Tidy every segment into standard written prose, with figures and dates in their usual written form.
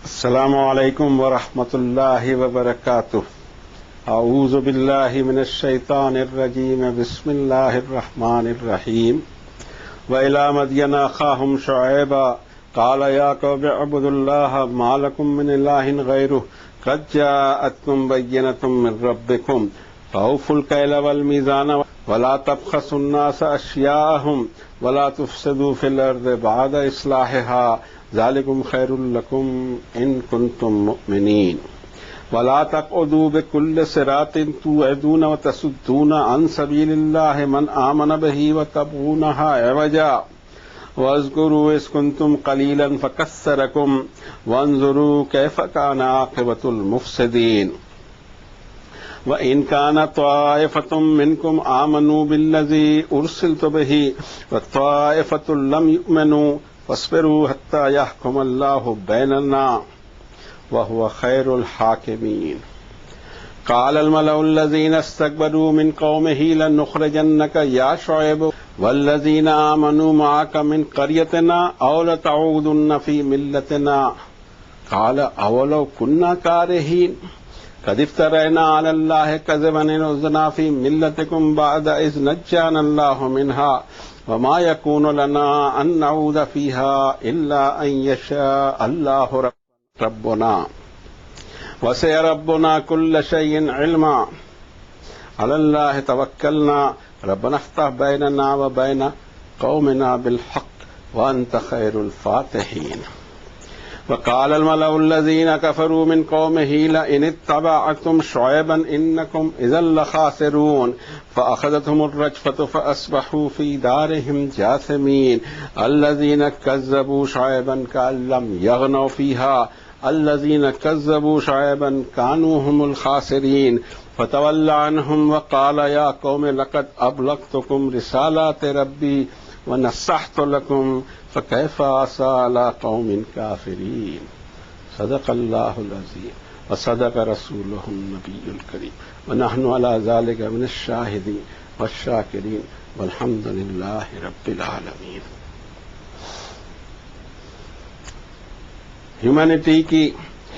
السلام علیکم ورحمۃ اللہ وبرکاتہ۔ اعوذ باللہ من الشیطان الرجیم، بسم اللہ الرحمن الرحیم۔ وإلی مدین اخاہم شعیبا قال یا قوم اعبدوا اللہ ما لکم من الہ غیرہ قد جاءتکم بینۃ من ربکم فأوفوا الکیل والمیزان ولا تبخسوا الناس اشیاءهم ولا تفسدوا فی الارض بعد اصلاحها ذالکم خیر لکم ان کنتم مؤمنین۔ ولا تقعدوا بكل صراط توعدون وتصدون عن سبیل اللہ من آمن به وتبغونها عوجا واذکروا اذ کنتم قلیلا فکثرکم وانظروا کیف کان عاقبۃ المفسدین۔ وَإِنْ كَانَ طَائِفَةٌ مِّنْكُمْ آمَنُوا بِالَّذِي أُرْسِلْتُ بِهِ وَطَائِفَةٌ لَّمْ يُؤْمِنُوا فاصبروا حتى يحكم الله بيننا وهو خير الحاكمين۔ قال الملأ الذين استكبروا من قومه لنخرجنك يا شعيب والذين آمنوا معك من قريتنا أو لتعودن في ملتنا قال أولو كنا كارهين قد افترينا على الله كذبا إن عدنا في ملتكم بعد إذ نجانا الله منها وما يكون لنا أن نعود فيها إلا أن يشاء الله ربنا وسع ربنا كل شيء علما على الله توكلنا ربنا افتح بيننا وبين قومنا بالحق وأنت خير الفاتحين۔ وقال الملأ الذين كفروا من قومه لئن اتبعتم شعيبا إنكم إذا لخاسرون فأخذتهم الرجفة فأصبحوا في دارهم جاثمين الذين كذبوا شعيبا كأن لم يغنوا فيها الذين كذبوا شعيبا كانوا هم الخاسرين فتولى عنهم وقال يا قوم لقد أبلغتكم رسالات ربي ونصحت لكم فكيف عصى على قوم كافرين۔ صدق الله العظيم وصدق رسوله النبي الكريم ونحن على ذلك من الشاهدين والشاكرين والحمد لله رب العالمين۔ ہیومینٹی کی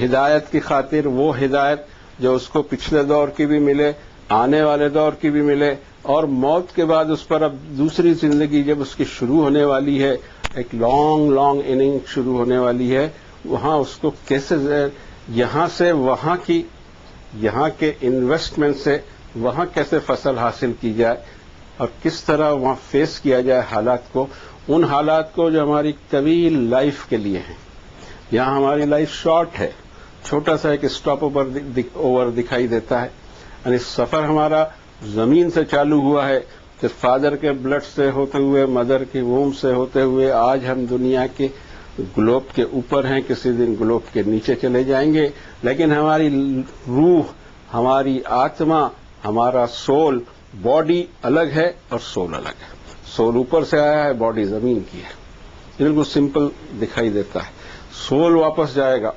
ہدایت کی خاطر وہ ہدایت جو اس کو پچھلے دور کی بھی ملے، آنے والے دور کی بھی ملے، اور موت کے بعد اس پر اب دوسری زندگی جب اس کی شروع ہونے والی ہے، ایک لانگ اننگ شروع ہونے والی ہے، وہاں اس کو کیسے یہاں سے وہاں کی یہاں کے انویسٹمنٹ سے وہاں کیسے فصل حاصل کی جائے اور کس طرح وہاں فیس کیا جائے حالات کو، ان حالات کو جو ہماری طویل لائف کے لیے ہیں۔ یہاں ہماری لائف شارٹ ہے، چھوٹا سا ایک اسٹاپ اوور دکھائی دیتا ہے، یعنی سفر ہمارا زمین سے چالو ہوا ہے کہ فادر کے بلڈ سے ہوتے ہوئے، مدر کی ووم سے ہوتے ہوئے آج ہم دنیا کے گلوب کے اوپر ہیں، کسی دن گلوب کے نیچے چلے جائیں گے، لیکن ہماری روح، ہماری آتما، ہمارا سول، باڈی الگ ہے اور سول الگ ہے۔ سول اوپر سے آیا ہے، باڈی زمین کی ہے، بالکل سمپل دکھائی دیتا ہے۔ سول واپس جائے گا،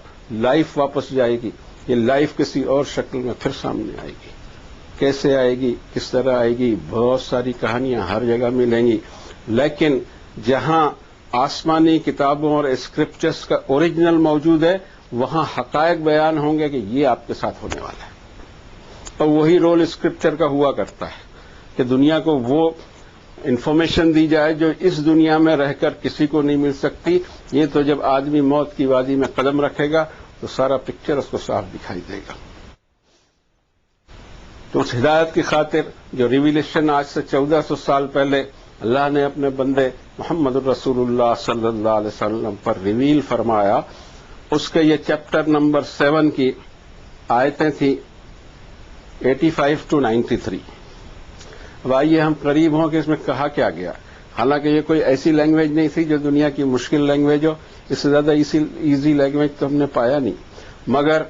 لائف واپس جائے گی، یہ لائف کسی اور شکل میں پھر سامنے آئے گی۔ کیسے آئے گی، کس طرح آئے گی، بہت ساری کہانیاں ہر جگہ ملیں گی، لیکن جہاں آسمانی کتابوں اور اسکرپچرز کا اوریجنل موجود ہے وہاں حقائق بیان ہوں گے کہ یہ آپ کے ساتھ ہونے والا ہے، اور وہی رول اسکرپچر کا ہوا کرتا ہے کہ دنیا کو وہ انفارمیشن دی جائے جو اس دنیا میں رہ کر کسی کو نہیں مل سکتی۔ یہ تو جب آدمی موت کی وادی میں قدم رکھے گا تو سارا پکچر اس کو صاف دکھائی دے گا۔ تو اس ہدایت کی خاطر جو ریویلیشن آج سے 1400 سال پہلے اللہ نے اپنے بندے محمد الرسول اللہ صلی اللہ علیہ وسلم پر ریویل فرمایا، اس کے یہ چیپٹر نمبر 7 کی آیتیں تھیں 85 to 93۔ اب آئیے ہم قریب ہوں کہ اس میں کہا کیا گیا، حالانکہ یہ کوئی ایسی لینگویج نہیں تھی جو دنیا کی مشکل لینگویج ہو، اس سے زیادہ ایزی لینگویج تو ہم نے پایا نہیں، مگر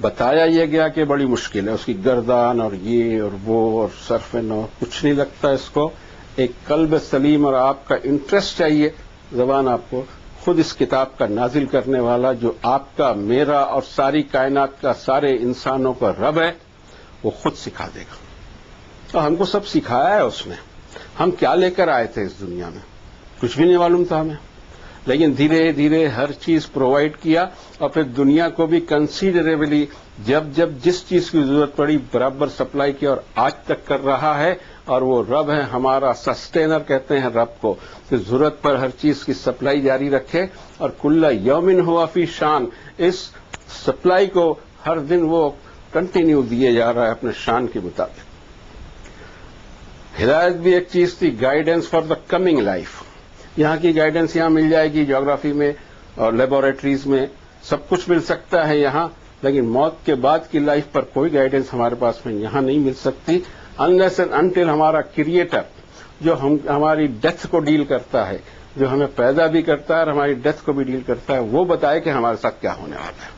بتایا یہ گیا کہ بڑی مشکل ہے، اس کی گردان اور یہ اور وہ اور صرف نو کچھ نہیں لگتا اس کو، ایک قلب سلیم اور آپ کا انٹرسٹ چاہیے، زبان آپ کو خود اس کتاب کا نازل کرنے والا جو آپ کا، میرا اور ساری کائنات کا، سارے انسانوں کا رب ہے، وہ خود سکھا دے گا۔ تو ہم کو سب سکھایا ہے اس نے، ہم کیا لے کر آئے تھے اس دنیا میں، کچھ بھی نہیں معلوم تھا ہمیں، لیکن دھیرے دھیرے ہر چیز پرووائڈ کیا اور پھر دنیا کو بھی کنسیڈریبلی جب جس چیز کی ضرورت پڑی برابر سپلائی کیا اور آج تک کر رہا ہے. اور وہ رب ہے ہمارا سسٹینر کہتے ہیں رب کو کہ ضرورت پر ہر چیز کی سپلائی جاری رکھے اور کل یومن ہوا فی شان. اس سپلائی کو ہر دن وہ کنٹینیو دیے جا رہا ہے اپنے شان کے مطابق. ہدایت بھی ایک چیز تھی, guidance for the coming life. یہاں کی گائیڈنس یہاں مل جائے گی, جغرافی میں اور لیبوریٹریز میں سب کچھ مل سکتا ہے یہاں, لیکن موت کے بعد کی لائف پر کوئی گائیڈنس ہمارے پاس میں یہاں نہیں مل سکتی انلیس اینڈ انٹل ہمارا کریٹر جو ہماری ڈیتھ کو ڈیل کرتا ہے, جو ہمیں پیدا بھی کرتا ہے اور ہماری ڈیتھ کو بھی ڈیل کرتا ہے, وہ بتائے کہ ہمارے ساتھ کیا ہونے والا ہے.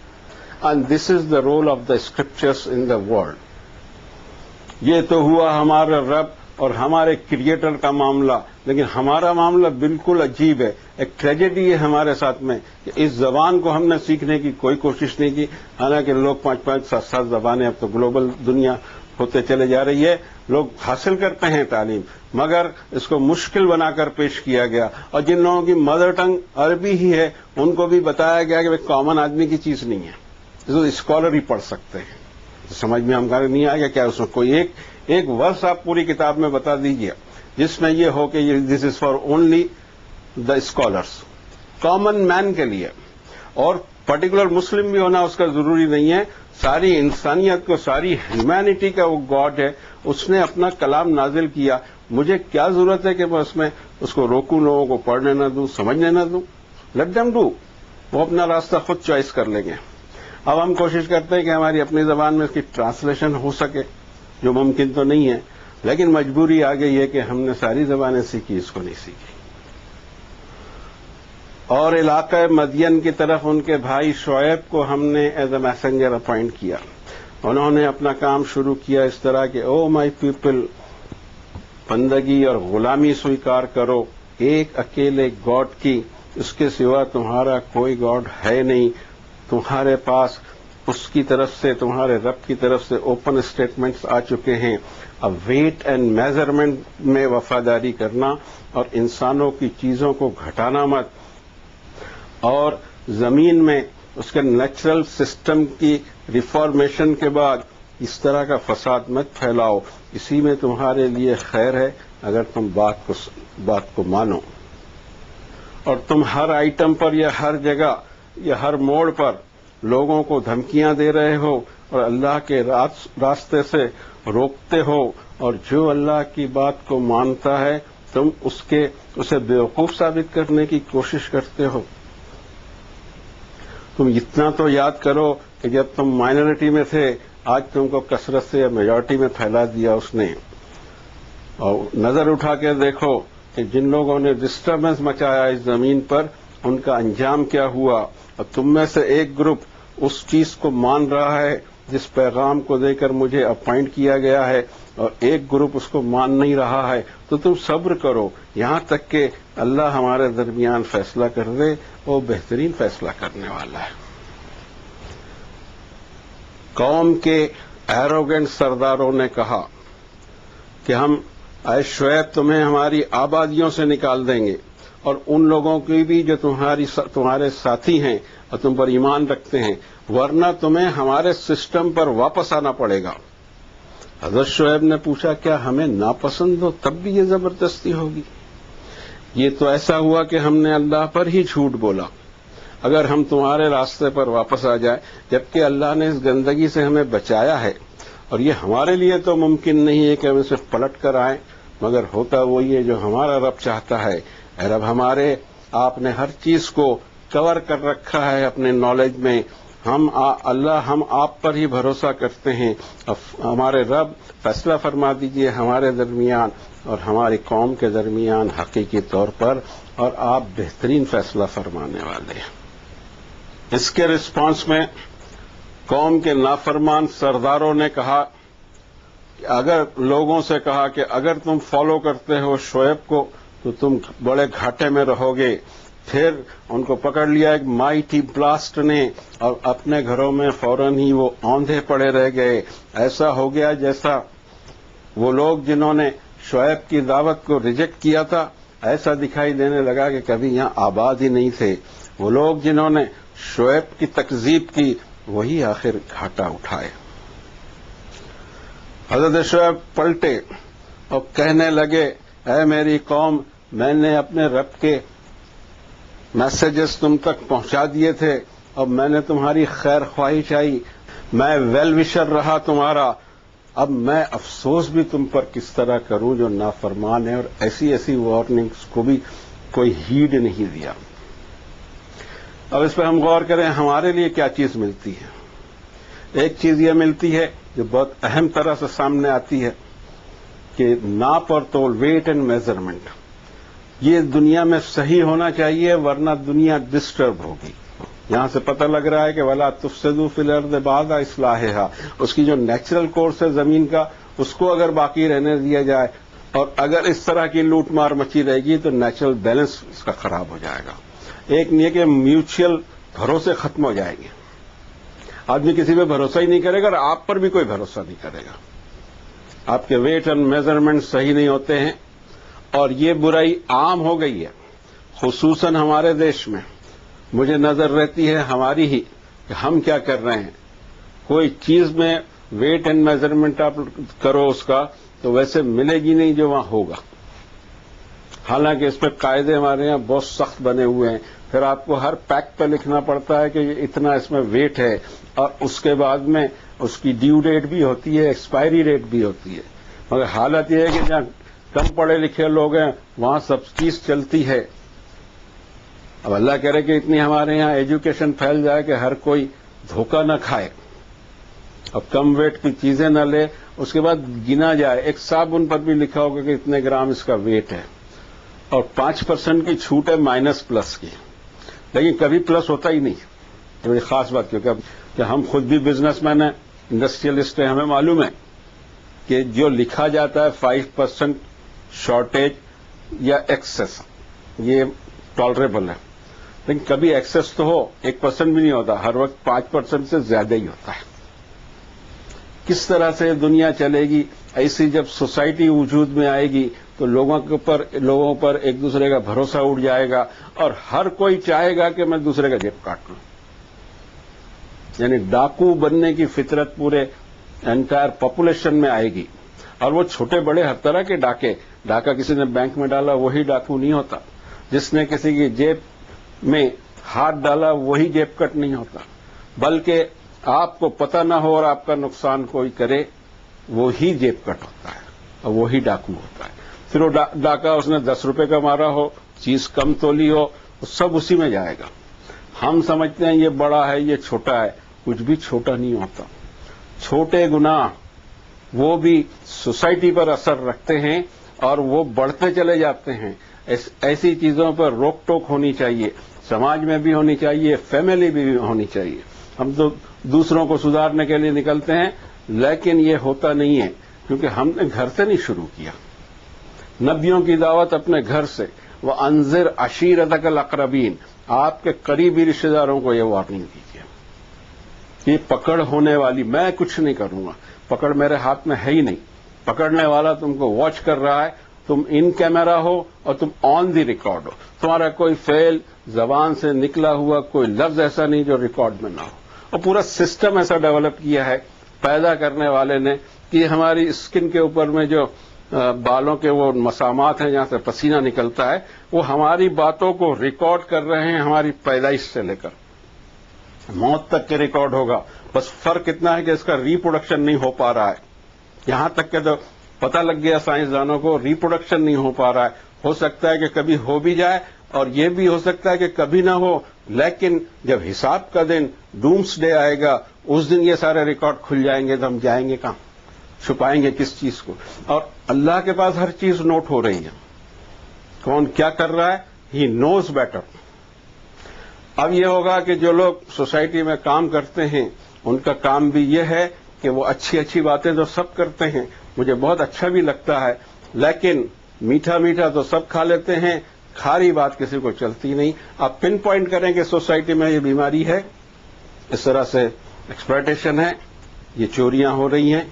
And this is the role of the scriptures in the world. یہ تو ہوا ہمارا رب اور ہمارے کریٹر کا معاملہ, لیکن ہمارا معاملہ بالکل عجیب ہے. ایک ٹریجڈی ہے ہمارے ساتھ میں کہ اس زبان کو ہم نے سیکھنے کی کوئی کوشش نہیں کی, حالانکہ لوگ 5-5 7 زبانیں, اب تو گلوبل دنیا ہوتے چلے جا رہی ہے, لوگ حاصل کرتے ہیں تعلیم, مگر اس کو مشکل بنا کر پیش کیا گیا. اور جن لوگوں کی مدر ٹنگ عربی ہی ہے ان کو بھی بتایا گیا کہ کامن آدمی کی چیز نہیں ہے, اس کو اسکالر ہی پڑھ سکتے ہیں. سمجھ میں ہمارے نہیں آئے گا کیا اس میں کوئی ایک ورس آپ پوری کتاب میں بتا دیجیے جس میں یہ ہو کہ this is for only the scholars, common man کے لیے. اور پرٹیکولر مسلم بھی ہونا اس کا ضروری نہیں ہے, ساری انسانیت کو, ساری ہیومینٹی کا وہ گاڈ ہے, اس نے اپنا کلام نازل کیا. مجھے کیا ضرورت ہے کہ میں اس کو روکوں, لوگوں کو پڑھنے نہ دوں, سمجھنے نہ دوں. لیٹ دیم ڈو, وہ اپنا راستہ خود چوائس کر لیں گے. اب ہم کوشش کرتے ہیں کہ ہماری اپنی زبان میں اس کی ٹرانسلیشن ہو سکے, جو ممکن تو نہیں ہے, لیکن مجبوری آ گئی ہے کہ ہم نے ساری زبانیں سیکھی, اس کو نہیں سیکھی. اور علاقہ مدین کی طرف ان کے بھائی شعیب کو ہم نے ایز اے میسنجر اپوائنٹ کیا. انہوں نے اپنا کام شروع کیا اس طرح کہ او مائی پیپل, بندگی اور غلامی سویکار کرو ایک اکیلے گاڈ کی, اس کے سوا تمہارا کوئی گاڈ ہے نہیں. تمہارے پاس اس کی طرف سے, تمہارے رب کی طرف سے اوپن اسٹیٹمنٹس آ چکے ہیں. اب ویٹ اینڈ میجرمنٹ میں وفاداری کرنا اور انسانوں کی چیزوں کو گھٹانا مت, اور زمین میں اس کے نیچرل سسٹم کی ریفارمیشن کے بعد اس طرح کا فساد مت پھیلاؤ. اسی میں تمہارے لیے خیر ہے اگر تم بات کو مانو. اور تم ہر آئٹم پر یا ہر جگہ یا ہر موڑ پر لوگوں کو دھمکیاں دے رہے ہو اور اللہ کے راستے سے روکتے ہو, اور جو اللہ کی بات کو مانتا ہے تم اسے بیوقوف ثابت کرنے کی کوشش کرتے ہو. تم اتنا تو یاد کرو کہ جب تم مائنورٹی میں تھے آج تم کو کثرت سے یا میجورٹی میں پھیلا دیا اس نے. اور نظر اٹھا کے دیکھو کہ جن لوگوں نے ڈسٹربنس مچایا اس زمین پر ان کا انجام کیا ہوا. اور تم میں سے ایک گروپ اس چیز کو مان رہا ہے جس پیغام کو دے کر مجھے اپوائنٹ کیا گیا ہے, اور ایک گروپ اس کو مان نہیں رہا ہے. تو تم صبر کرو یہاں تک کہ اللہ ہمارے درمیان فیصلہ کر دے, وہ بہترین فیصلہ کرنے والا ہے. قوم کے ایروگنٹ سرداروں نے کہا کہ ہم اے شعیب تمہیں ہماری آبادیوں سے نکال دیں گے, اور ان لوگوں کی بھی جو تمہارے ساتھی ہیں اور تم پر ایمان رکھتے ہیں, ورنہ تمہیں ہمارے سسٹم پر واپس آنا پڑے گا. حضرت شعیب نے پوچھا کیا ہمیں ناپسند ہو تب بھی یہ زبردستی ہوگی؟ یہ تو ایسا ہوا کہ ہم نے اللہ پر ہی جھوٹ بولا. اگر ہم تمہارے راستے پر واپس آ جائیں, جبکہ اللہ نے اس گندگی سے ہمیں بچایا ہے, اور یہ ہمارے لیے تو ممکن نہیں ہے کہ ہم اسے پلٹ کر آئیں, مگر ہوتا وہی ہے جو ہمارا رب چاہتا ہے. اے رب ہمارے, آپ نے ہر چیز کو کور کر رکھا ہے اپنے نالج میں, ہم آپ پر ہی بھروسہ کرتے ہیں. ہمارے رب فیصلہ فرما دیجئے ہمارے درمیان اور ہماری قوم کے درمیان حقیقی طور پر, اور آپ بہترین فیصلہ فرمانے والے ہیں. اس کے رسپانس میں قوم کے نافرمان سرداروں نے کہا کہ اگر لوگوں سے کہا کہ اگر تم فالو کرتے ہو شعیب کو تو تم بڑے گھاٹے میں رہو گے. پھر ان کو پکڑ لیا ایک مائٹی بلاسٹ نے, اور اپنے گھروں میں فوراً ہی وہ اوندھے پڑے رہ گئے. ایسا ہو گیا جیسا وہ لوگ جنہوں نے شعیب کی دعوت کو ریجیکٹ کیا تھا, ایسا دکھائی دینے لگا کہ کبھی یہاں آباد ہی نہیں تھے. وہ لوگ جنہوں نے شعیب کی تکذیب کی وہی آخر گھاٹا اٹھائے. حضرت شعیب پلٹے اور کہنے لگے اے میری قوم، میں نے اپنے رب کے میسیجز تم تک پہنچا دیے تھے اور میں نے تمہاری خیر خواہی چاہی، میں ویل وشر رہا تمہارا. اب میں افسوس بھی تم پر کس طرح کروں جو نافرمان ہے. اور ایسی ایسی وارننگز کو بھی کوئی ہیڈ نہیں دیا. اب اس پہ ہم غور کریں ہمارے لیے کیا چیز ملتی ہے. ایک چیز یہ ملتی ہے جو بہت اہم طرح سے سامنے آتی ہے کہ ناپ اور تول، ویٹ اینڈ میجرمنٹ، یہ دنیا میں صحیح ہونا چاہیے ورنہ دنیا ڈسٹرب ہوگی. یہاں سے پتہ لگ رہا ہے کہ وَلَا تُفْسِدُوا فِي الْأَرْضِ بَعْدَ إِصْلَاحِهَا، اس کی جو نیچرل کورس ہے زمین کا اس کو اگر باقی رہنے دیا جائے اور اگر اس طرح کی لوٹ مار مچی رہے گی تو نیچرل بیلنس اس کا خراب ہو جائے گا. ایک نہیں ہے کہ میوچل بھروسے ختم ہو جائیں گے. آدمی کسی پہ بھروسہ ہی نہیں کرے گا اور آپ پر بھی کوئی بھروسہ نہیں کرے گا. آپ کے ویٹ اینڈ میجرمنٹ صحیح نہیں ہوتے ہیں اور یہ برائی عام ہو گئی ہے خصوصاً ہمارے دیش میں. مجھے نظر رہتی ہے ہماری ہی کہ ہم کیا کر رہے ہیں. کوئی چیز میں ویٹ اینڈ میجرمنٹ آپ کرو اس کا تو ویسے ملے گی نہیں جو وہاں ہوگا. حالانکہ اس پہ قاعدے ہمارے یہاں بہت سخت بنے ہوئے ہیں. پھر آپ کو ہر پیک پہ لکھنا پڑتا ہے کہ یہ اتنا اس میں ویٹ ہے اور اس کے بعد میں اس کی ڈیو ڈیٹ بھی ہوتی ہے، ایکسپائری ڈیٹ بھی ہوتی ہے. مگر حالت یہ ہے کہ جہاں کم پڑھے لکھے لوگ ہیں وہاں سب چیز چلتی ہے. اب اللہ کہہ رہے کہ اتنی ہمارے یہاں ایجوکیشن پھیل جائے کہ ہر کوئی دھوکہ نہ کھائے، اب کم ویٹ کی چیزیں نہ لے. اس کے بعد گنا جائے، ایک صابن پر بھی لکھا ہوگا کہ اتنے گرام اس کا ویٹ ہے اور 5% کی چھوٹ ہے مائنس پلس کی، لیکن کبھی پلس ہوتا ہی نہیں. یہ بڑی خاص بات، کیونکہ ہم خود بھی بزنس مین ہیں، انڈسٹریلسٹ ہیں، ہمیں معلوم ہے کہ جو لکھا جاتا ہے 5% شارٹیج یا ایکسس یہ ٹالریبل ہے، لیکن کبھی ایکسس تو ہو 1% بھی نہیں ہوتا، ہر وقت 5% سے زیادہ ہی ہوتا ہے. کس طرح سے دنیا چلے گی؟ ایسی جب سوسائٹی وجود میں آئے گی تو لوگوں پر ایک دوسرے کا بھروسہ اٹھ جائے گا اور ہر کوئی چاہے گا کہ میں دوسرے کا جیب کاٹ لوں. یعنی ڈاکو بننے کی فطرت پورے انٹائر پاپولیشن میں آئے گی. اور وہ چھوٹے بڑے ہر طرح کے ڈاکہ کسی نے بینک میں ڈالا وہی ڈاکو نہیں ہوتا، جس نے کسی کی جیب میں ہاتھ ڈالا وہی جیب کٹ نہیں ہوتا، بلکہ آپ کو پتہ نہ ہو اور آپ کا نقصان کوئی کرے وہی جیب کٹ ہوتا ہے اور وہی ڈاکو ہوتا ہے. پھر وہ ڈاکہ اس نے 10 روپے کا مارا ہو، چیز کم تولی ہو، سب اسی میں جائے گا. ہم سمجھتے ہیں یہ بڑا ہے یہ چھوٹا ہے، کچھ بھی چھوٹا نہیں ہوتا. چھوٹے گناہ وہ بھی سوسائٹی پر اثر رکھتے ہیں اور وہ بڑھتے چلے جاتے ہیں. ایسی چیزوں پر روک ٹوک ہونی چاہیے، سماج میں بھی ہونی چاہیے، فیملی بھی ہونی چاہیے. ہم تو دوسروں کو سدھارنے کے لیے نکلتے ہیں لیکن یہ ہوتا نہیں ہے کیونکہ ہم نے گھر سے نہیں شروع کیا. نبیوں کی دعوت اپنے گھر سے. وَأَنذِرْ عَشِيرَتَكَ الْأَقْرَبِينَ، آپ کے قریبی رشتہ داروں کو یہ وارننگ دیجیے. یہ پکڑ ہونے والی، میں کچھ نہیں کروں گا، پکڑ میرے ہاتھ میں ہے ہی نہیں. پکڑنے والا تم کو واچ کر رہا ہے، تم ان کیمرہ ہو اور تم آن دی ریکارڈ ہو. تمہارا کوئی فعل زبان سے نکلا ہوا کوئی لفظ ایسا نہیں جو ریکارڈ میں نہ ہو. اور پورا سسٹم ایسا ڈیولپ کیا ہے پیدا کرنے والے نے کہ ہماری اسکن کے اوپر میں جو بالوں کے وہ مسامات ہیں جہاں سے پسینہ نکلتا ہے وہ ہماری باتوں کو ریکارڈ کر رہے ہیں ہماری پیدائش سے لے کر موت تک کے ریکارڈ ہوگا. بس فرق اتنا ہے کہ اس کا ریپروڈکشن نہیں ہو پا رہا ہے. یہاں تک کہ تو پتہ لگ گیا سائنسدانوں کو ریپروڈکشن نہیں ہو پا رہا ہے. ہو سکتا ہے کہ کبھی ہو بھی جائے اور یہ بھی ہو سکتا ہے کہ کبھی نہ ہو، لیکن جب حساب کا دن ڈومس ڈے آئے گا اس دن یہ سارے ریکارڈ کھل جائیں گے تو ہم جائیں گے کہاں، چھپائیں گے کس چیز کو. اور اللہ کے پاس ہر چیز نوٹ ہو رہی ہے، کون کیا کر رہا ہے، ہی نوز بیٹر. اب یہ ہوگا کہ جو لوگ سوسائٹی میں کام کرتے ہیں ان کا کام بھی یہ ہے کہ وہ اچھی اچھی باتیں تو سب کرتے ہیں، مجھے بہت اچھا بھی لگتا ہے، لیکن میٹھا میٹھا تو سب کھا لیتے ہیں، کھاری بات کسی کو چلتی نہیں. آپ پن پوائنٹ کریں کہ سوسائٹی میں یہ بیماری ہے، اس طرح سے ایکسپلائٹیشن ہے، یہ چوریاں ہو رہی ہیں.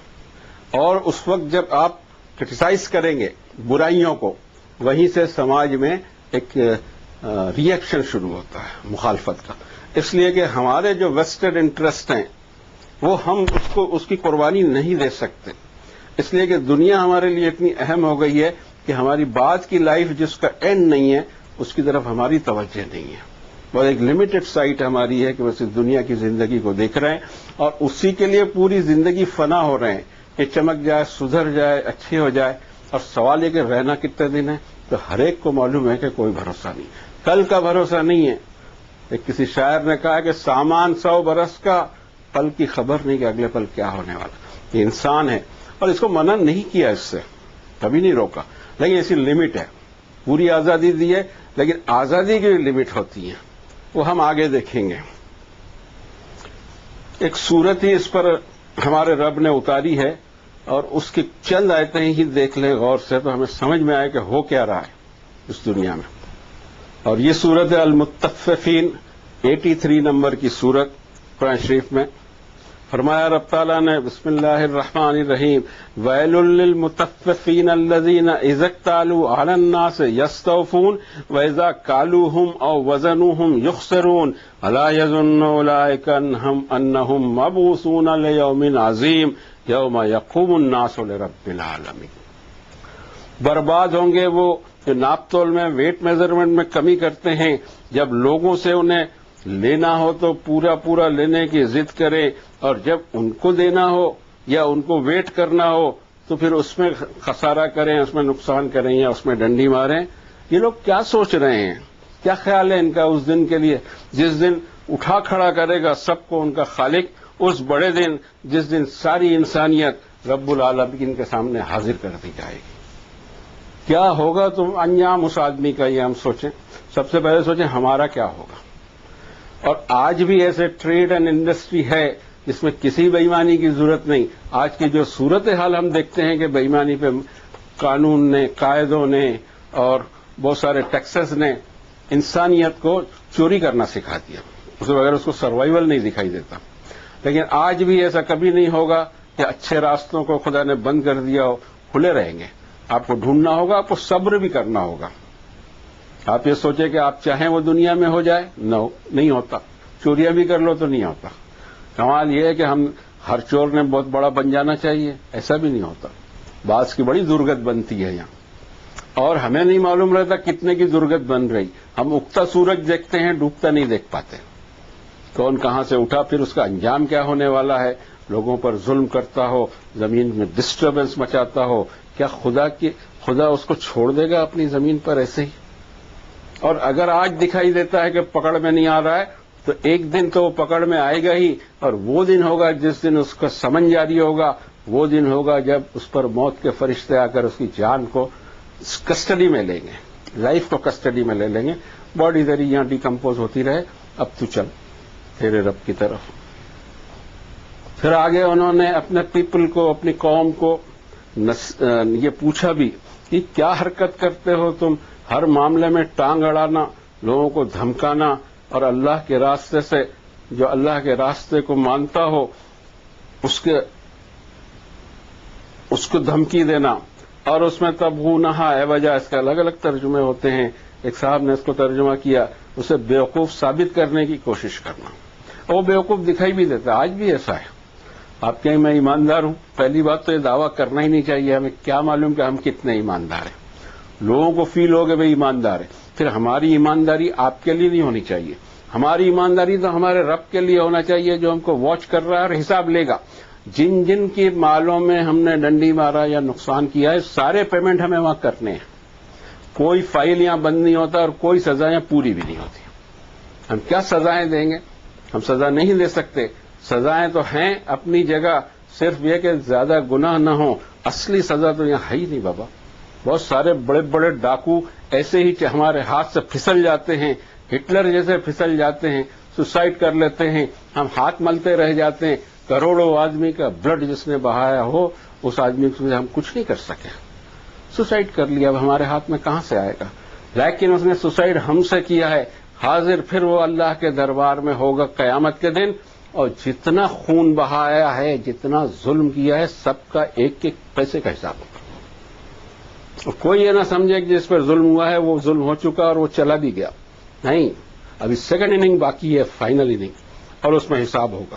اور اس وقت جب آپ کرٹیسائز کریں گے برائیوں کو وہیں سے سماج میں ایک ریئیکشن شروع ہوتا ہے مخالفت کا. اس لیے کہ ہمارے جو ویسٹڈ انٹرسٹ ہیں وہ ہم اس کی قربانی نہیں دے سکتے. اس لیے کہ دنیا ہمارے لیے اتنی اہم ہو گئی ہے کہ ہماری بعد کی لائف جس کا اینڈ نہیں ہے اس کی طرف ہماری توجہ نہیں ہے. بہت ایک لمیٹڈ سائٹ ہماری ہے کہ بس اس دنیا کی زندگی کو دیکھ رہے ہیں اور اسی کے لیے پوری زندگی فنا ہو رہے ہیں کہ چمک جائے، سدھر جائے، اچھی ہو جائے. اور سوال یہ کہ رہنا کتنے دن ہے؟ تو ہر ایک کو معلوم ہے کہ کوئی بھروسہ نہیں، کل کا بھروسہ نہیں ہے. ایک کسی شاعر نے کہا کہ سامان 100 برس کا، پل کی خبر نہیں کہ اگلے پل کیا ہونے والا. یہ انسان ہے اور اس کو منع نہیں کیا، اس سے کبھی نہیں روکا، لیکن اسی لمٹ ہے. پوری آزادی دی ہے لیکن آزادی کی بھی لمٹ ہوتی ہے، وہ ہم آگے دیکھیں گے. ایک صورت ہی اس پر ہمارے رب نے اتاری ہے اور اس کی چند آیتیں ہی دیکھ لیں غور سے تو ہمیں سمجھ میں آئے کہ ہو کیا رہا ہے اس دنیا میں. اور یہ صورت ہے المطففین، 83 نمبر کی صورت قرآن شریف میں. فرمایا رب تعالیٰ نے بسم اللہ الرحمن الرحیم ویل للمطففین الذین اذا اکتالوا علی الناس یستوفون واذا کالوہم او وزنوہم یخسرون الا یظن اولئک انہم مبعوثون لیوم عظیم یوم یقوم الناس لرب العالمین. برباد ہوں گے وہ جو ناپ تول میں، ویٹ میجرمنٹ میں کمی کرتے ہیں. جب لوگوں سے انہیں لینا ہو تو پورا پورا لینے کی ضد کریں اور جب ان کو دینا ہو یا ان کو ویٹ کرنا ہو تو پھر اس میں خسارہ کریں، اس میں نقصان کریں یا اس میں ڈنڈی ماریں. یہ لوگ کیا سوچ رہے ہیں؟ کیا خیال ہے ان کا اس دن کے لیے جس دن اٹھا کھڑا کرے گا سب کو ان کا خالق، اس بڑے دن جس دن ساری انسانیت رب العالمین کے سامنے حاضر کر دی جائے گی. کیا ہوگا تم انجام اس آدمی کا، یہ ہم سوچیں. سب سے پہلے سوچیں ہمارا کیا ہوگا. اور آج بھی ایسے ٹریڈ اینڈ انڈسٹری ہے جس میں کسی بے ایمانی کی ضرورت نہیں. آج کی جو صورتحال ہم دیکھتے ہیں کہ بے ایمانی پہ قانون نے، قائدوں نے اور بہت سارے ٹیکسز نے انسانیت کو چوری کرنا سکھا دیا، اس کے بغیر اس کو سروائیول نہیں دکھائی دیتا. لیکن آج بھی ایسا کبھی نہیں ہوگا کہ اچھے راستوں کو خدا نے بند کر دیا ہو، کھلے رہیں گے. آپ کو ڈھونڈنا ہوگا، آپ کو صبر بھی کرنا ہوگا. آپ یہ سوچیں کہ آپ چاہیں وہ دنیا میں ہو جائے، نہیں ہوتا. چوریاں بھی کر لو تو نہیں ہوتا. کمال یہ ہے کہ ہم ہر چور نے بہت بڑا بن جانا چاہیے، ایسا بھی نہیں ہوتا. بعض کی بڑی درگت بنتی ہے یہاں اور ہمیں نہیں معلوم رہتا کتنے کی درگت بن رہی. ہم اگتا سورج دیکھتے ہیں، ڈوبتا نہیں دیکھ پاتے. کون کہاں سے اٹھا، پھر اس کا انجام کیا ہونے والا ہے. لوگوں پر ظلم کرتا ہو، زمین میں ڈسٹربنس مچاتا ہو، کیا خدا اس کو چھوڑ دے گا اپنی زمین پر ایسے ہی؟ اور اگر آج دکھائی دیتا ہے کہ پکڑ میں نہیں آ رہا ہے تو ایک دن تو وہ پکڑ میں آئے گا ہی. اور وہ دن ہوگا جس دن اس کا سمن جاری ہوگا، وہ دن ہوگا جب اس پر موت کے فرشتے آ کر اس کی جان کو کسٹڈی میں لیں گے، لائف کو کسٹڈی میں لے لیں گے. باڈی ذری یہاں ڈیکمپوز ہوتی رہے، اب تو چل تیرے رب کی طرف. پھر آگے انہوں نے اپنے پیپل کو، اپنی قوم کو یہ پوچھا بھی کہ کیا حرکت کرتے ہو تم، ہر معاملے میں ٹانگ اڑانا، لوگوں کو دھمکانا اور اللہ کے راستے سے، جو اللہ کے راستے کو مانتا ہو اس کو دھمکی دینا. اور اس میں تبغونہا عوجا، اس کے الگ الگ ترجمے ہوتے ہیں. ایک صاحب نے اس کو ترجمہ کیا اسے بیوقوف ثابت کرنے کی کوشش کرنا. وہ بیوقوف دکھائی بھی دیتا ہے، آج بھی ایسا ہے. آپ کہیں میں ایماندار ہوں، پہلی بات تو یہ دعویٰ کرنا ہی نہیں چاہیے. ہمیں کیا معلوم کہ ہم کتنے ایماندار ہیں. لوگوں کو فیل ہوگا بھائی ایماندار ہے، پھر ہماری ایمانداری آپ کے لیے نہیں ہونی چاہیے. ہماری ایمانداری تو ہمارے رب کے لیے ہونا چاہیے جو ہم کو واچ کر رہا ہے اور حساب لے گا. جن جن کی مالوں میں ہم نے ڈنڈی مارا یا نقصان کیا ہے، سارے پیمنٹ ہمیں وہاں کرنے ہیں. کوئی فائل یہاں بند نہیں ہوتا اور کوئی سزائیں پوری بھی نہیں ہوتی. ہم کیا سزائیں دیں گے؟ ہم سزا نہیں دے سکتے. سزائیں تو ہیں اپنی جگہ، صرف یہ کہ زیادہ گناہ نہ ہوں. اصلی سزا تو یہاں ہے ہی نہیں بابا. بہت سارے بڑے بڑے ڈاکو ایسے ہی ہمارے ہاتھ سے پھسل جاتے ہیں، ہٹلر جیسے پھسل جاتے ہیں، سوسائڈ کر لیتے ہیں. ہم ہاتھ ملتے رہ جاتے ہیں. کروڑوں آدمی کا بلڈ جس نے بہایا ہو اس آدمی سے ہم کچھ نہیں کر سکے. سوسائڈ کر لیا، اب ہمارے ہاتھ میں کہاں سے آئے گا؟ لیکن اس نے سوسائڈ ہم سے کیا ہے. حاضر پھر وہ اللہ کے دربار میں ہوگا قیامت کے دن، اور جتنا خون بہایا ہے، جتنا ظلم کیا ہے، سب کا ایک ایک پیسے کا حساب ہوگا. کوئی یہ نہ سمجھے کہ جس پر ظلم ہوا ہے وہ ظلم ہو چکا اور وہ چلا بھی گیا، نہیں، ابھی سیکنڈ اننگ باقی ہے، فائنل اننگ، اور اس میں حساب ہوگا۔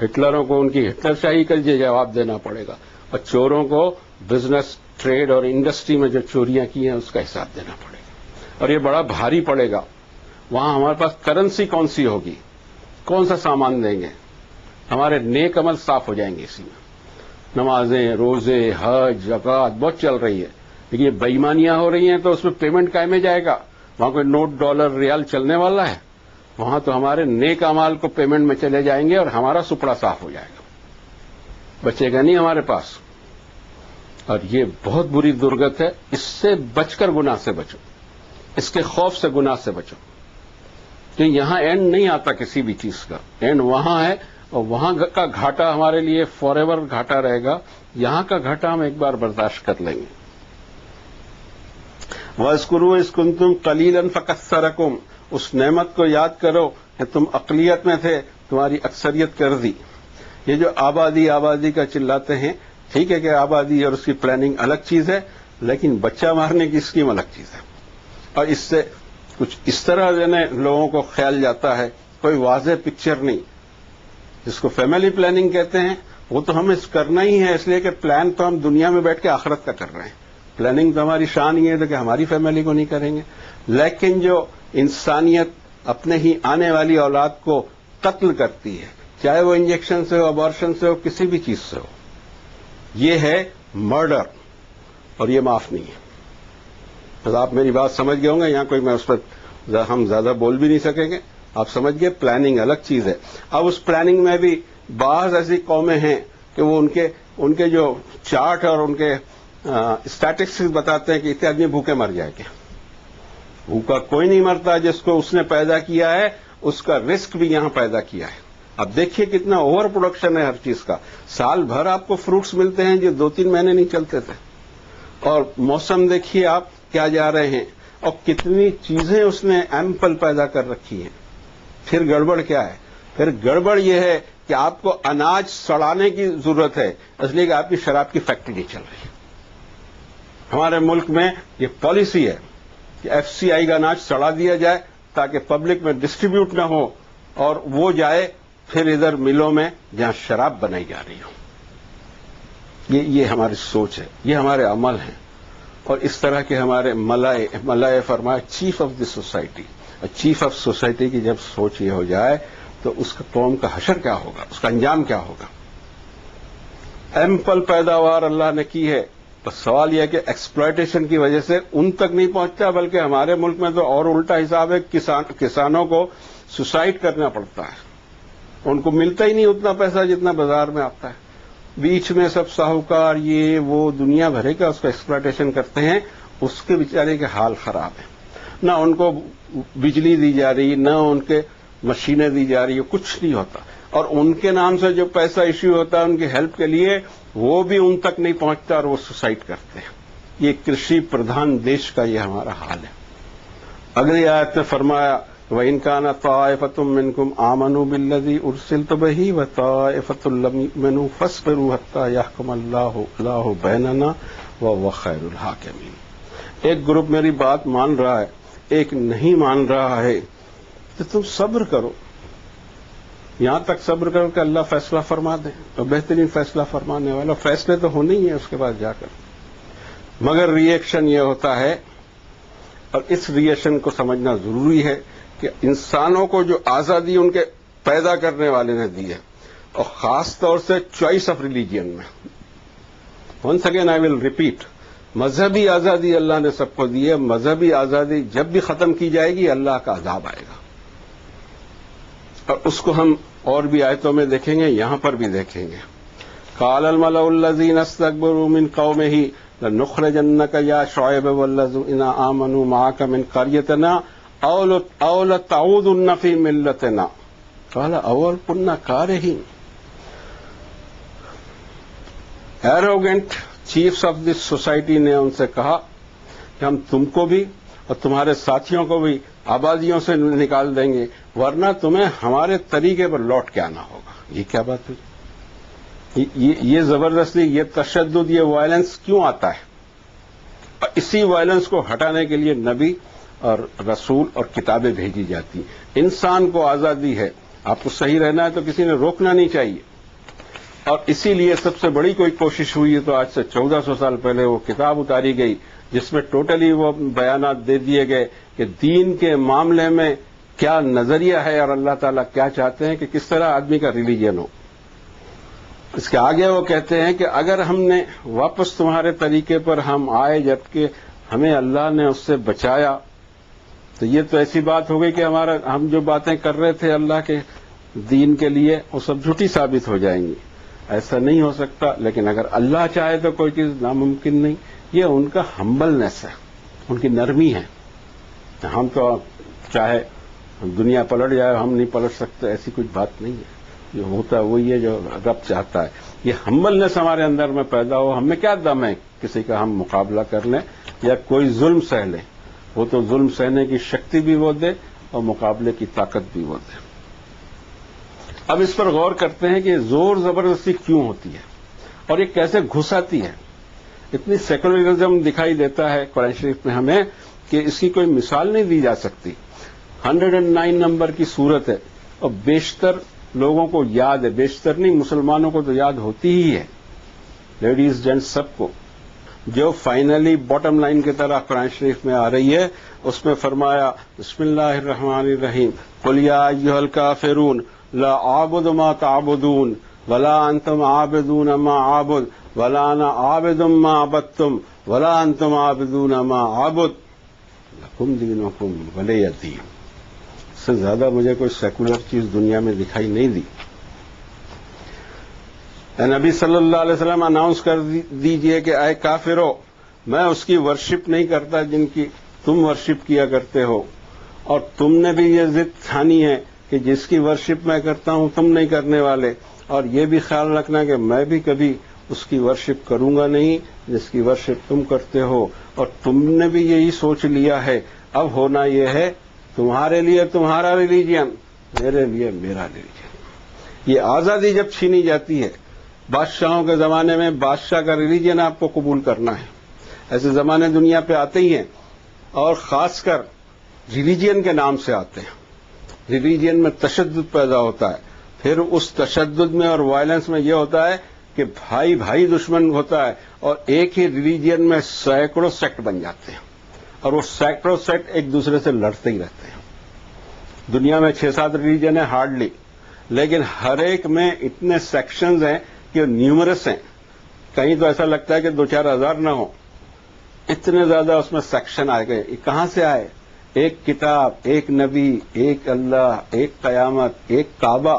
ہٹلروں کو ان کی ہٹلر شاہی کا جواب دینا پڑے گا، اور چوروں کو بزنس، ٹریڈ اور انڈسٹری میں جو چوریاں کی ہیں اس کا حساب دینا پڑے گا، اور یہ بڑا بھاری پڑے گا۔ وہاں ہمارے پاس کرنسی کون سی ہوگی، کون سا سامان دیں گے؟ ہمارے نیک عمل صاف ہو جائیں گے اسی میں، نمازیں، روزے، حج، زکوٰۃ بہت چل رہی ہے، لیکن یہ بےایمانیاں ہو رہی ہیں تو اس میں پیمنٹ کائے میں جائے گا؟ وہاں کوئی نوٹ، ڈالر، ریال چلنے والا ہے؟ وہاں تو ہمارے نیک اعمال کو پیمنٹ میں چلے جائیں گے اور ہمارا سپڑا صاف ہو جائے گا، بچے گا نہیں ہمارے پاس۔ اور یہ بہت بری درگت ہے، اس سے بچ کر گناہ سے بچو، اس کے خوف سے گناہ سے بچو، کہ یہاں اینڈ نہیں آتا کسی بھی چیز کا، اینڈ وہاں ہے، اور وہاں کا گھاٹا ہمارے لیے فار ایور گھاٹا رہے گا، یہاں کا گھاٹا ہم ایک بار برداشت کر لیں گے۔ وَاذْكُرُوا إِذْ كُنتُمْ قَلِيلًا فَكَثَّرَكُمْ، اس نعمت کو یاد کرو کہ تم اقلیت میں تھے، تمہاری اکثریت کر دی۔ یہ جو آبادی آبادی کا چلاتے ہیں، ٹھیک ہے کہ آبادی اور اس کی پلاننگ الگ چیز ہے، لیکن بچہ مارنے کی اسکیم الگ چیز ہے، اور اس سے کچھ اس طرح لوگوں کو خیال جاتا ہے، کوئی واضح پکچر نہیں، جس کو فیملی پلاننگ کہتے ہیں، وہ تو ہمیں کرنا ہی ہے، اس لیے کہ پلان تو ہم دنیا میں بیٹھ کے آخرت کا کر رہے ہیں، پلاننگ تو ہماری شان ہی ہے کہ ہماری فیملی کو نہیں کریں گے، لیکن جو انسانیت اپنے ہی آنے والی اولاد کو قتل کرتی ہے، چاہے وہ انجیکشن سے ہو، ابارشن سے ہو، کسی بھی چیز سے ہو، یہ ہے مرڈر، اور یہ معاف نہیں ہے۔ تو آپ میری بات سمجھ گئے ہوں گے، یہاں کوئی میں اس پر ہم زیادہ بول بھی نہیں سکیں گے، آپ سمجھ گئے، پلاننگ الگ چیز ہے۔ اب اس پلاننگ میں بھی بعض ایسی قومیں ہیں کہ وہ ان کے جو چارٹ اور ان کے اسٹیٹسٹکس بتاتے ہیں کہ اتنے آدمی بھوکے مر جائیں گے۔ بھوکا کوئی نہیں مرتا، جس کو اس نے پیدا کیا ہے اس کا رسک بھی یہاں پیدا کیا ہے۔ اب دیکھیے کتنا اوور پروڈکشن ہے ہر چیز کا، سال بھر آپ کو فروٹس ملتے ہیں جو 2-3 مہینے نہیں چلتے تھے، اور موسم دیکھیے آپ کیا جا رہے ہیں، اور کتنی چیزیں اس نے ایمپل پیدا کر رکھی ہیں۔ پھر گڑبڑ کیا ہے؟ پھر گڑبڑ یہ ہے کہ آپ کو اناج سڑانے کی ضرورت ہے، اس لیے کہ آپ کی شراب کی فیکٹری نہیں چل رہی۔ ہمارے ملک میں یہ پالیسی ہے کہ FCI کا اناج سڑا دیا جائے تاکہ پبلک میں ڈسٹریبیوٹ نہ ہو، اور وہ جائے پھر ادھر ملوں میں جہاں شراب بنائی جا رہی ہو۔ یہ ہماری سوچ ہے، یہ ہمارے عمل ہیں، اور اس طرح کے ہمارے ملائے فرمایا چیف آف دی سوسائٹی، اور چیف آف سوسائٹی کی جب سوچ یہ ہو جائے تو اس کا قوم کا حشر کیا ہوگا، اس کا انجام کیا ہوگا۔ ایمپل پیداوار اللہ نے کی ہے، بس سوال یہ ہے کہ ایکسپلائٹیشن کی وجہ سے ان تک نہیں پہنچتا، بلکہ ہمارے ملک میں تو اور الٹا حساب ہے، کسانوں کو سوسائڈ کرنا پڑتا ہے، ان کو ملتا ہی نہیں اتنا پیسہ جتنا بازار میں آتا ہے، بیچ میں سب ساہوکار یہ وہ دنیا بھرے کا اس کا ایکسپلائٹیشن کرتے ہیں، اس کے بیچارے کے حال خراب ہے، نہ ان کو بجلی دی جا رہی، نہ ان کے مشینیں دی جا رہی، کچھ نہیں ہوتا، اور ان کے نام سے جو پیسہ ایشو ہوتا ہے ان کی ہیلپ کے لیے وہ بھی ان تک نہیں پہنچتا، اور وہ سوسائڈ کرتے ہیں۔ یہ کرشی پردھان دیش کا یہ ہمارا حال ہے۔ اگلی آیت میں فرمایا وَإِن كَانَ طَائِفَةٌ مِّنكُمْ آمَنُوا بِالَّذِي أُرْسِلْتُ بِهِ وَطَائِفَةٌ لَّمْ يُؤْمِنُوا فَاصْبِرُوا حَتَّىٰ يَحْكُمَ اللَّهُ بَيْنَنَا وَهُوَ خَيْرُ الْحَاكِمِينَ۔ ایک گروپ میری بات مان رہا ہے، ایک نہیں مان رہا ہے، تو تم صبر کرو، یہاں تک صبر کرو کہ اللہ فیصلہ فرما دے، اور بہترین فیصلہ فرمانے والا، فیصلے تو ہونے ہی ہیں اس کے بعد جا کر، مگر ری ایکشن یہ ہوتا ہے، اور اس ری ایکشن کو سمجھنا ضروری ہے کہ انسانوں کو جو آزادی ان کے پیدا کرنے والے نے دی ہے، اور خاص طور سے چوائس آف ریلیجن میں، once again I will repeat, مذہبی آزادی اللہ نے سب کو دی ہے، مذہبی آزادی جب بھی ختم کی جائے گی اللہ کا عذاب آئے گا، اور اس کو ہم اور بھی آیتوں میں دیکھیں گے، یہاں پر بھی دیکھیں گے۔ قال الملأ الذين استكبروا من قومه لنخرجنك يا شعيب والذين آمنوا معك من قريتنا أو لتعودن في ملتنا قال أول كنا كارهين۔ Arrogant chiefs of this society نے ان سے کہا کہ ہم تم کو بھی اور تمہارے ساتھیوں کو بھی آبادیوں سے نکال دیں گے، ورنہ تمہیں ہمارے طریقے پر لوٹ کے آنا ہوگا۔ یہ کیا بات ہوئی؟ یہ زبردستی، یہ تشدد، یہ وائلنس کیوں آتا ہے؟ اور اسی وائلنس کو ہٹانے کے لیے نبی اور رسول اور کتابیں بھیجی جاتی. انسان کو آزادی ہے، آپ کو صحیح رہنا ہے تو کسی نے روکنا نہیں چاہیے. اور اسی لیے سب سے بڑی کوئی کوشش ہوئی ہے تو آج سے 1400 سال پہلے وہ کتاب اتاری گئی جس میں ٹوٹلی وہ بیانات دے دیے گئے کہ دین کے معاملے میں کیا نظریہ ہے اور اللہ تعالیٰ کیا چاہتے ہیں کہ کس طرح آدمی کا ریلیجن ہو. اس کے آگے وہ کہتے ہیں کہ اگر ہم نے واپس تمہارے طریقے پر ہم آئے جبکہ ہمیں اللہ نے اس سے بچایا تو یہ تو ایسی بات ہو گئی کہ ہم جو باتیں کر رہے تھے اللہ کے دین کے لیے وہ سب جھوٹی ثابت ہو جائیں گی. ایسا نہیں ہو سکتا، لیکن اگر اللہ چاہے تو کوئی چیز ناممکن نہیں. یہ ان کا ہمبلنس ہے، ان کی نرمی ہے. ہم تو چاہے دنیا پلٹ جائے ہم نہیں پلٹ سکتے، ایسی کچھ بات نہیں ہے. جو ہوتا ہے وہی ہے جو رب چاہتا ہے. یہ ہمبلنس ہمارے اندر میں پیدا ہو. ہم میں کیا دم ہے کسی کا ہم مقابلہ کر لیں یا کوئی ظلم سہ لیں؟ وہ تو ظلم سہنے کی شکتی بھی وہ دے اور مقابلے کی طاقت بھی وہ دے. اب اس پر غور کرتے ہیں کہ زور زبردستی کیوں ہوتی ہے اور یہ کیسے گھس آتی ہے. اتنی سیکولرزم دکھائی دیتا ہے قرآن شریف میں ہمیں کہ اس کی کوئی مثال نہیں دی جا سکتی. 109 نمبر کی سورت ہے اور بیشتر لوگوں کو یاد ہے، بیشتر نہیں مسلمانوں کو تو یاد ہوتی ہی ہے، لیڈیز جینٹس سب کو. جو فائنلی باٹم لائن کی طرح قرآن شریف میں آ رہی ہے اس میں فرمایا بسم اللہ الرحمن الرحیم قل یا ایھا الکافرون لا اعبد ما تعبدون ولا انتم عابدون ما اعبد ولا انا عابد ما عبدتم ولا انتم عابدون ما اعبد لکم دینکم ولی دین. اس سے زیادہ مجھے کوئی سیکولر چیز دنیا میں دکھائی نہیں دی. نبی صلی اللہ علیہ وسلم اناؤنس کر دیجئے کہ اے کافرو، میں اس کی ورشپ نہیں کرتا جن کی تم ورشپ کیا کرتے ہو، اور تم نے بھی یہ ضد ٹھانی ہے کہ جس کی ورشپ میں کرتا ہوں تم نہیں کرنے والے، اور یہ بھی خیال رکھنا کہ میں بھی کبھی اس کی ورشپ کروں گا نہیں جس کی ورشپ تم کرتے ہو. اور تم نے بھی یہی سوچ لیا ہے. اب ہونا یہ ہے تمہارے لیے تمہارا ریلیجن، میرے لیے میرا ریلیجن. یہ آزادی جب چھینی جاتی ہے، بادشاہوں کے زمانے میں بادشاہ کا ریلیجن آپ کو قبول کرنا ہے. ایسے زمانے دنیا پہ آتے ہی ہیں اور خاص کر ریلیجن کے نام سے آتے ہیں. ریلیجن میں تشدد پیدا ہوتا ہے، پھر اس تشدد میں اور وائلنس میں یہ ہوتا ہے کہ بھائی بھائی دشمن ہوتا ہے اور ایک ہی ریلیجن میں سینکڑوں سیکٹ بن جاتے ہیں اور وہ سینکڑوں سیکٹ ایک دوسرے سے لڑتے ہی رہتے ہیں. دنیا میں 6-7 ریلیجن ہیں ہارڈلی، لیکن ہر ایک میں اتنے سیکشنز ہیں کہ نیومرس ہیں. کہیں تو ایسا لگتا ہے کہ 2-4 ہزار نہ ہو، اتنے زیادہ اس میں سیکشن آ گئے. یہ کہاں سے آئے؟ ایک کتاب، ایک نبی، ایک اللہ، ایک قیامت، ایک کعبہ.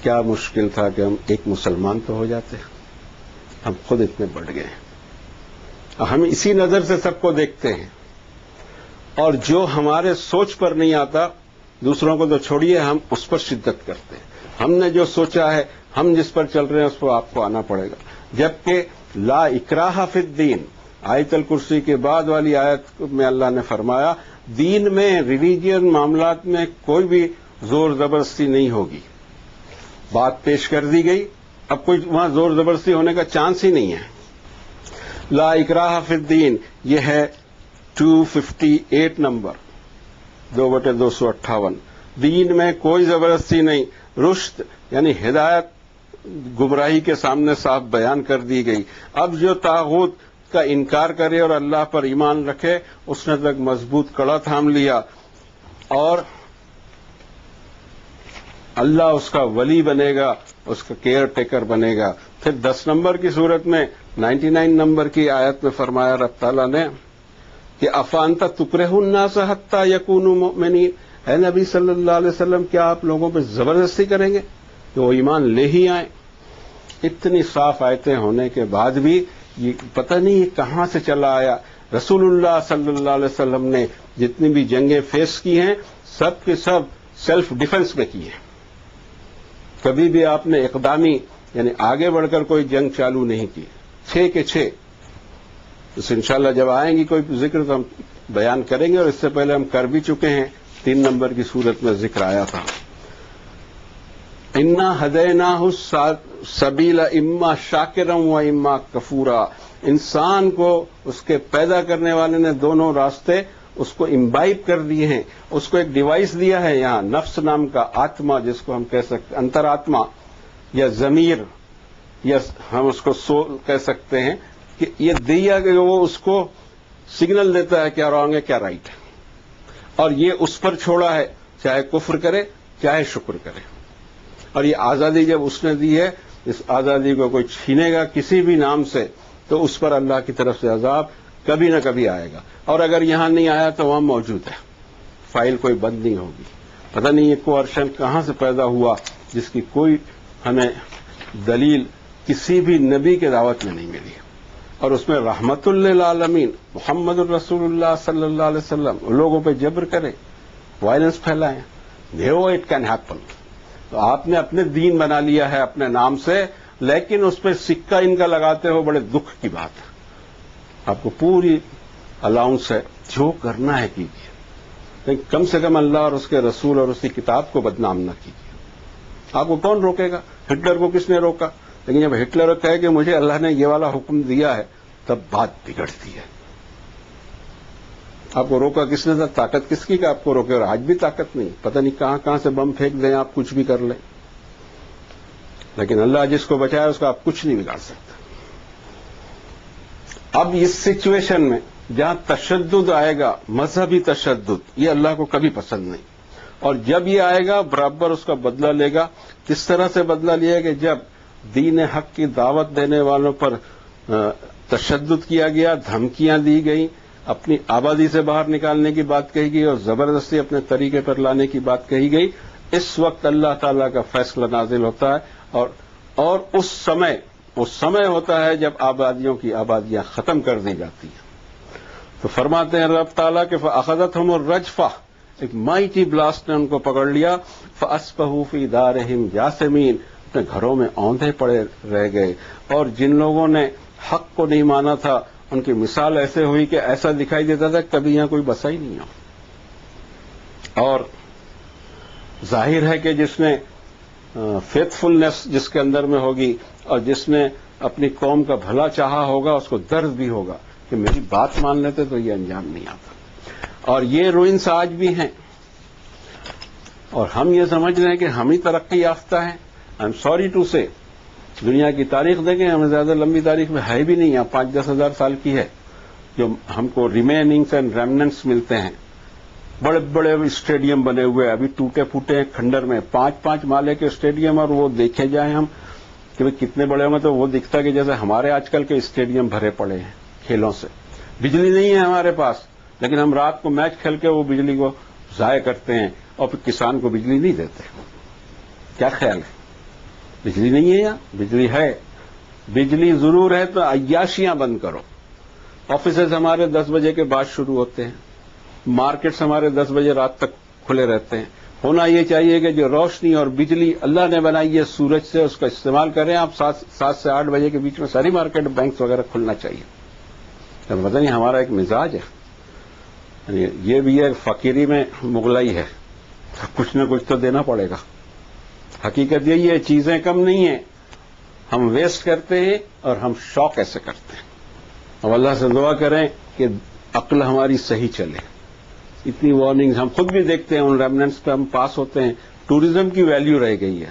کیا مشکل تھا کہ ہم ایک مسلمان تو ہو جاتے. ہم خود اتنے بڑھ گئے ہیں. ہم اسی نظر سے سب کو دیکھتے ہیں اور جو ہمارے سوچ پر نہیں آتا دوسروں کو تو چھوڑیے، ہم اس پر شدت کرتے ہیں. ہم نے جو سوچا ہے، ہم جس پر چل رہے ہیں اس پر آپ کو آنا پڑے گا. جبکہ لا اکراہ فی الدین، آیت الکرسی کے بعد والی آیت میں اللہ نے فرمایا دین میں ریلیجین معاملات میں کوئی بھی زور زبردستی نہیں ہوگی. بات پیش کر دی گئی، اب کوئی وہاں زور زبردستی ہونے کا چانس ہی نہیں ہے. لا اکراہ فی الدین، یہ ہے 258 نمبر 2/258. دین میں کوئی زبردستی نہیں. رشد یعنی ہدایت گمراہی کے سامنے صاف بیان کر دی گئی. اب جو طاغوت کا انکار کرے اور اللہ پر ایمان رکھے اس نے تک مضبوط کڑا تھام لیا اور اللہ اس کا ولی بنے گا، اس کا کیئر ٹیکر بنے گا. پھر 10 نمبر کی صورت میں 99 نمبر کی آیت میں فرمایا رب تعالیٰ نے کہ افانت تکرہ الناس حتی یکونوا مؤمنین. اے نبی صلی اللہ علیہ وسلم، کیا آپ لوگوں پہ زبردستی کریں گے کہ وہ ایمان لے ہی آئیں؟ اتنی صاف آیتیں ہونے کے بعد بھی یہ پتہ نہیں یہ کہاں سے چلا آیا. رسول اللہ صلی اللہ علیہ وسلم نے جتنی بھی جنگیں فیس کی ہیں سب کے سب سیلف ڈیفنس میں کی ہیں. کبھی بھی آپ نے اقدامی یعنی آگے بڑھ کر کوئی جنگ چالو نہیں کی. 6 کے 6. اس انشاءاللہ جب آئیں گی کوئی ذکر تو ہم بیان کریں گے، اور اس سے پہلے ہم کر بھی چکے ہیں. 3 نمبر کی صورت میں ذکر آیا تھا. انا ہدیناہ السبیل اما شاکرا و اما کفورا. انسان کو اس کے پیدا کرنے والے نے دونوں راستے اس کو امبائب کر دیے ہیں. اس کو ایک ڈیوائس دیا ہے یہاں، نفس نام کا آتما، جس کو ہم کہہ سکتے انتر آتما یا ضمیر، یا ہم اس کو سول کہہ سکتے ہیں، کہ یہ دیا کہ وہ اس کو سگنل دیتا ہے کیا رانگ ہے کیا رائٹ ہے، اور یہ اس پر چھوڑا ہے چاہے کفر کرے چاہے شکر کرے. اور یہ آزادی جب اس نے دی ہے، اس آزادی کو کوئی چھینے گا کسی بھی نام سے تو اس پر اللہ کی طرف سے عذاب کبھی نہ کبھی آئے گا. اور اگر یہاں نہیں آیا تو وہاں موجود ہے، فائل کوئی بند نہیں ہوگی. پتہ نہیں یہ کوارشن کہاں سے پیدا ہوا جس کی کوئی ہمیں دلیل کسی بھی نبی کے دعوت میں نہیں ملی. اور اس میں رحمت للعالمین محمد الرسول اللہ صلی اللہ علیہ وسلم لوگوں پہ جبر کرے، وائلنس پھیلائیں، دیو اٹ کین ہیپن. تو آپ نے اپنے دین بنا لیا ہے اپنے نام سے، لیکن اس پہ سکہ ان کا لگاتے ہو، بڑے دکھ کی بات ہے. آپ کو پوری الاؤنس ہے، جو کرنا ہے کیجیے، لیکن کم سے کم اللہ اور اس کے رسول اور اس کی کتاب کو بدنام نہ کیجیے. آپ کو کون روکے گا؟ ہٹلر کو کس نے روکا؟ لیکن جب ہٹلر کہے کہ مجھے اللہ نے یہ والا حکم دیا ہے، تب بات بگڑتی ہے. آپ کو روکا کس نے تھا؟ طاقت کس کی کہ آپ کو روکے؟ اور آج بھی طاقت نہیں، پتہ نہیں کہاں کہاں سے بم پھینک دیں، آپ کچھ بھی کر لیں. لیکن اللہ جس کو بچائے اس کو آپ کچھ نہیں بگاڑ سکتے. اب اس سچویشن میں جہاں تشدد آئے گا، مذہبی تشدد، یہ اللہ کو کبھی پسند نہیں. اور جب یہ آئے گا برابر اس کا بدلہ لے گا. کس طرح سے بدلہ لیا کہ جب دین حق کی دعوت دینے والوں پر تشدد کیا گیا، دھمکیاں دی گئیں، اپنی آبادی سے باہر نکالنے کی بات کہی گئی اور زبردستی اپنے طریقے پر لانے کی بات کہی گئی، اس وقت اللہ تعالیٰ کا فیصلہ نازل ہوتا ہے. اور اس سمے ہوتا ہے جب آبادیوں کی آبادیاں ختم کر دی جاتی ہیں. تو فرماتے ہیں رب تعالیٰ کہ فَأَخَذَتْهُمُ الرَّجْفَةُ، ایک مائٹی بلاسٹ نے ان کو پکڑ لیا. فَأَصْبَحُوا فِي دَارِهِمْ جَاثِمِينَ، اپنے گھروں میں اوندھے پڑے رہ گئے. اور جن لوگوں نے حق کو نہیں مانا تھا، ان کی مثال ایسے ہوئی کہ ایسا دکھائی دیتا تھا کہ کبھی یہاں کوئی بسا ہی نہیں ہو. اور ظاہر ہے کہ جس نے فیتھ فلنس جس کے اندر میں ہوگی اور جس نے اپنی قوم کا بھلا چاہا ہوگا، اس کو درد بھی ہوگا کہ میری بات مان لیتے تو یہ انجام نہیں آتا. اور یہ روئنس آج بھی ہیں، اور ہم یہ سمجھ رہے ہیں کہ ہم ہی ترقی یافتہ ہیں. آئی ایم سوری ٹو سے، دنیا کی تاریخ دیکھیں، ہمیں زیادہ لمبی تاریخ میں ہے بھی نہیں، یہاں 5-10 ہزار سال کی ہے جو ہم کو ریمیننگس اینڈ ریمننٹس ملتے ہیں. بڑے بڑے اسٹیڈیم بنے ہوئے ابھی ٹوٹے پھوٹے ہیں کھنڈر میں، 5-5 مالے کے اسٹیڈیم، اور وہ دیکھے جائیں ہم کہ کتنے بڑے ہوں گے تو وہ دکھتا کہ جیسے ہمارے آج کل کے اسٹیڈیم بھرے پڑے ہیں کھیلوں سے. بجلی نہیں ہے ہمارے پاس، لیکن ہم رات کو میچ کھیل کے وہ بجلی کو ضائع کرتے ہیں اور پھر کسان کو بجلی نہیں دیتے. کیا خیال ہے؟ بجلی نہیں ہے یا بجلی ہے؟ بجلی ضرور ہے تو عیاشیاں بند کرو. آفیسز ہمارے 10 بجے کے بعد شروع ہوتے ہیں، مارکیٹس ہمارے 10 بجے رات تک کھلے رہتے ہیں. ہونا یہ چاہیے کہ جو روشنی اور بجلی اللہ نے بنائی ہے سورج سے، اس کا استعمال کریں. آپ 7 سے 8 بجے کے بیچ میں ساری مارکیٹ بینکس وغیرہ کھلنا چاہیے. پتہ نہیں ہمارا ایک مزاج ہے، یعنی یہ بھی ہے فقیری میں مغلائی ہے، کچھ نہ کچھ تو دینا پڑے گا. حقیقت یہی ہے، چیزیں کم نہیں ہیں، ہم ویسٹ کرتے ہیں اور ہم شوق ایسے کرتے ہیں. اب اللہ سے دعا کریں کہ عقل ہماری صحیح چلے. اتنی وارننگز ہم خود بھی دیکھتے ہیں، ان ریمننٹس پہ ہم پاس ہوتے ہیں. ٹورزم کی ویلیو رہ گئی ہے.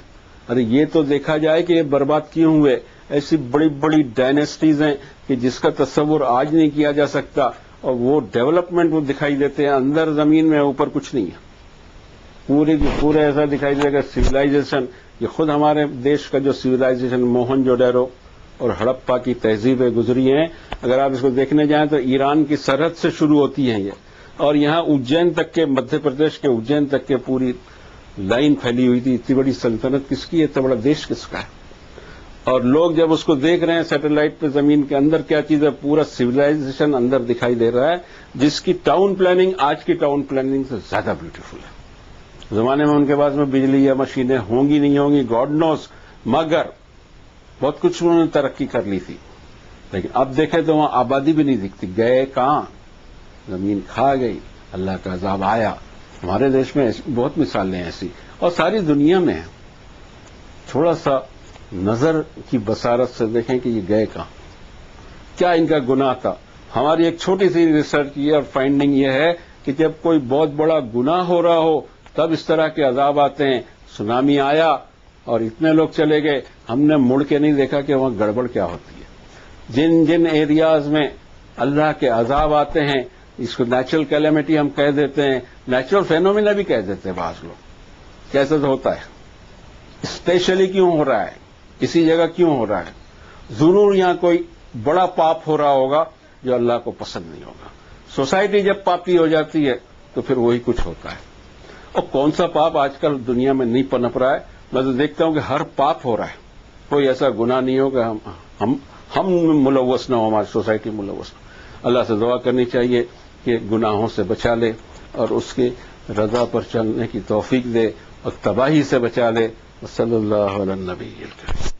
ارے یہ تو دیکھا جائے کہ یہ برباد کیوں ہوئے. ایسی بڑی بڑی ڈائنیسٹیز ہیں کہ جس کا تصور آج نہیں کیا جا سکتا، اور وہ ڈیولپمنٹ وہ دکھائی دیتے ہیں اندر زمین میں، اوپر کچھ نہیں ہے. پورے ایسا دکھائی دے گا سویلائزیشن. یہ خود ہمارے دیش کا جو سویلائزیشن موہن جوڈیرو اور ہڑپا کی تہذیبیں گزری ہیں، اگر آپ اس کو دیکھنے جائیں تو ایران کی سرحد سے شروع ہوتی ہیں یہ، اور یہاں اجین تک کے، مدھیہ پردیش کے اجین تک کے پوری لائن پھیلی ہوئی تھی. اتنی بڑی سلطنت کس کی ہے؟ اتنا بڑا دیش کس کا ہے؟ اور لوگ جب اس کو دیکھ رہے ہیں سیٹلائٹ پہ، زمین کے اندر کیا چیز ہے، پورا سویلائزیشن اندر دکھائی دے رہا ہے، جس کی ٹاؤن پلاننگ آج کی ٹاؤن پلاننگ سے زیادہ بیوٹیفل ہے. زمانے میں ان کے پاس میں بجلی یا مشینیں ہوں گی نہیں ہوں گی، گاڈ نوز، مگر بہت کچھ انہوں نے ترقی کر لی تھی. لیکن اب دیکھیں تو وہاں آبادی بھی نہیں دکھتی. گئے کہاں؟ زمین کھا گئی، اللہ کا عذاب آیا. ہمارے دیش میں بہت مثالیں ایسی، اور ساری دنیا میں ہیں. تھوڑا سا نظر کی بصارت سے دیکھیں کہ یہ گئے کہاں، کیا ان کا گناہ تھا. ہماری ایک چھوٹی سی ریسرچ کی اور فائنڈنگ یہ ہے کہ جب کوئی بہت بڑا گناہ ہو رہا ہو تب اس طرح کے عذاب آتے ہیں. سونامی آیا اور اتنے لوگ چلے گئے، ہم نے مڑ کے نہیں دیکھا کہ وہاں گڑبڑ کیا ہوتی ہے. جن جن ایریاز میں اللہ کے عذاب آتے ہیں، اس کو نیچرل کیلیمٹی ہم کہہ دیتے ہیں، نیچرل فینومینا بھی کہہ دیتے ہیں بعض لوگ. کیسے تو ہوتا ہے، اسپیشلی کیوں ہو رہا ہے، کسی جگہ کیوں ہو رہا ہے، ضرور یہاں کوئی بڑا پاپ ہو رہا ہوگا جو اللہ کو پسند نہیں ہوگا. سوسائٹی جب پاپی ہو جاتی ہے تو پھر وہی کچھ ہوتا ہے. اور کون سا پاپ آج کل دنیا میں نہیں پنپ رہا ہے؟ میں تو دیکھتا ہوں کہ ہر پاپ ہو رہا ہے. کوئی ایسا گناہ نہیں ہو کہ ہم ملوث نہ ہو، ہماری سوسائٹی ملوث نہ ہو. اللہ سے دعا کرنی چاہیے کہ گناہوں سے بچا لے اور اس کی رضا پر چلنے کی توفیق دے اور تباہی سے بچا لے. صلی اللہ علیہ النبی الکریم.